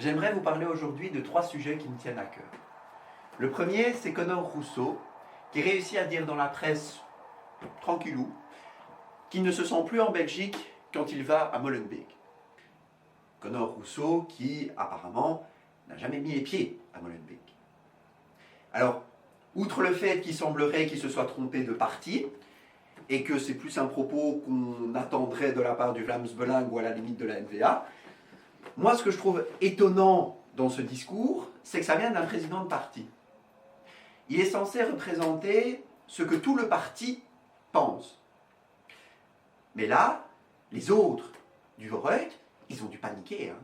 J'aimerais vous parler aujourd'hui de 3 sujets qui me tiennent à cœur. Le premier, c'est Conor Rousseau, qui réussit à dire dans la presse, tranquillou, qu'il ne se sent plus en Belgique quand il va à Molenbeek. Conor Rousseau qui, apparemment, n'a jamais mis les pieds à Molenbeek. Alors, outre le fait qu'il semblerait qu'il se soit trompé de parti, et que c'est plus un propos qu'on attendrait de la part du Vlaams Belang ou à la limite de la N-VA, moi, ce que je trouve étonnant dans ce discours, c'est que ça vient d'un président de parti. Il est censé représenter ce que tout le parti pense. Mais là, les autres du Voreuil, ils ont dû paniquer. Hein.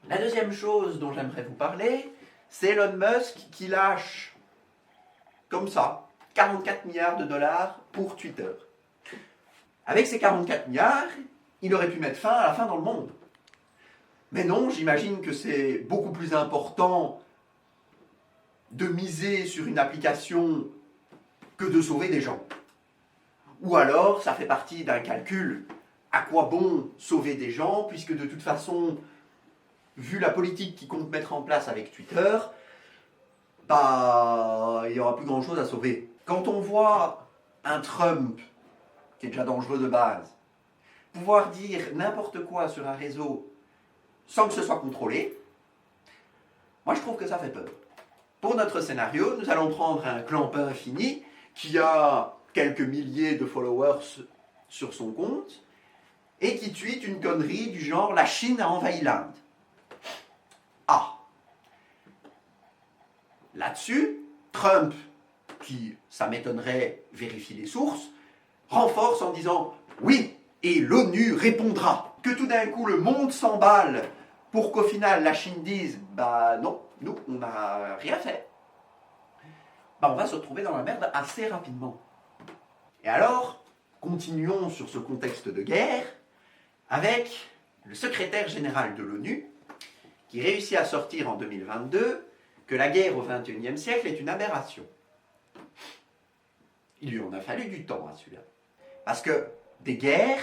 La deuxième chose dont j'aimerais vous parler, c'est Elon Musk qui lâche, comme ça, 44 milliards de dollars pour Twitter. Avec ces 44 milliards, il aurait pu mettre fin à la faim dans le monde. Mais non, j'imagine que c'est beaucoup plus important de miser sur une application que de sauver des gens. Ou alors, ça fait partie d'un calcul. À quoi bon sauver des gens, puisque de toute façon, vu la politique qu'ils comptent mettre en place avec Twitter, il n'y aura plus grand-chose à sauver. Quand on voit un Trump, qui est déjà dangereux de base, pouvoir dire n'importe quoi sur un réseau sans que ce soit contrôlé, moi je trouve que ça fait peur. Pour notre scénario, nous allons prendre un clampin fini qui a quelques milliers de followers sur son compte et qui tweet une connerie du genre « La Chine a envahi l'Inde ». Ah. Là-dessus, Trump, qui, ça m'étonnerait, vérifie les sources, renforce en disant « Oui, et l'ONU répondra ». Que tout d'un coup le monde s'emballe pour qu'au final la Chine dise « Bah non, nous on n'a rien fait ». On va se retrouver dans la merde assez rapidement. Et alors, continuons sur ce contexte de guerre avec le secrétaire général de l'ONU qui réussit à sortir en 2022 que la guerre au XXIe siècle est une aberration. Il lui en a fallu du temps à celui-là. Parce que des guerres,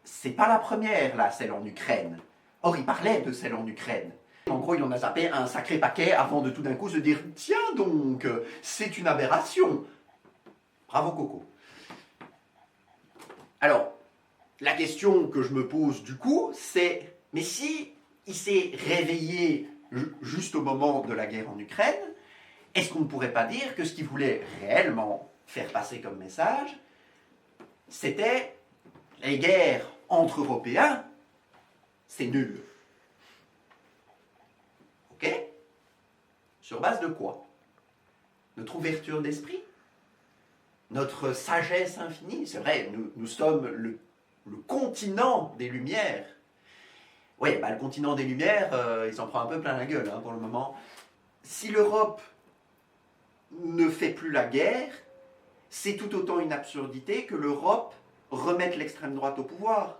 c'est pas la première, là, celle en Ukraine. Or, il parlait de celle en Ukraine. En gros, il en a zappé un sacré paquet avant de tout d'un coup se dire « Tiens donc, c'est une aberration !» Bravo Coco. Alors, la question que je me pose du coup, c'est « Mais si il s'est réveillé juste au moment de la guerre en Ukraine, est-ce qu'on ne pourrait pas dire que ce qu'il voulait réellement faire passer comme message, c'était les guerres entre Européens, c'est nul. Ok? Sur base de quoi? Notre ouverture d'esprit? Notre sagesse infinie? C'est vrai, nous sommes le continent des Lumières. Oui, le continent des Lumières, il s'en prend un peu plein la gueule pour le moment. Si l'Europe ne fait plus la guerre, c'est tout autant une absurdité que l'Europe remette l'extrême droite au pouvoir.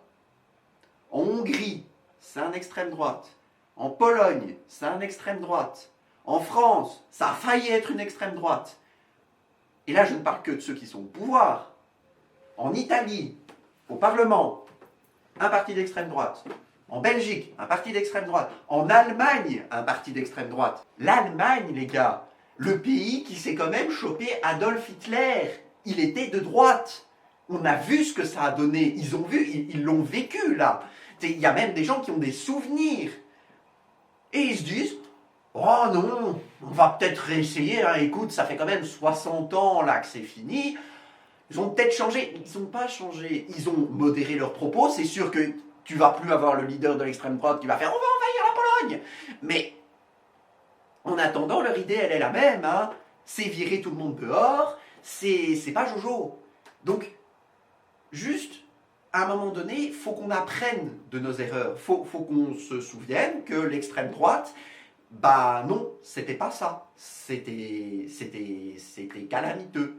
En Hongrie, c'est un extrême droite. En Pologne, c'est un extrême droite. En France, ça a failli être une extrême droite. Et là, je ne parle que de ceux qui sont au pouvoir. En Italie, au Parlement, un parti d'extrême droite. En Belgique, un parti d'extrême droite. En Allemagne, un parti d'extrême droite. L'Allemagne, les gars, le pays qui s'est quand même chopé Adolf Hitler. Il était de droite. On a vu ce que ça a donné. Ils ont vu, ils l'ont vécu, là. Il y a même des gens qui ont des souvenirs. Et ils se disent, oh non, on va peut-être réessayer. Écoute, ça fait quand même 60 ans là que c'est fini. Ils ont peut-être changé. Ils n'ont pas changé. Ils ont modéré leurs propos. C'est sûr que tu vas plus avoir le leader de l'extrême droite qui va faire, on va envahir la Pologne. Mais en attendant, leur idée, elle est la même. C'est virer tout le monde dehors. C'est pas Jojo. Donc, juste, à un moment donné, il faut qu'on apprenne de nos erreurs. Il faut qu'on se souvienne que l'extrême droite, non, c'était pas ça. C'était calamiteux.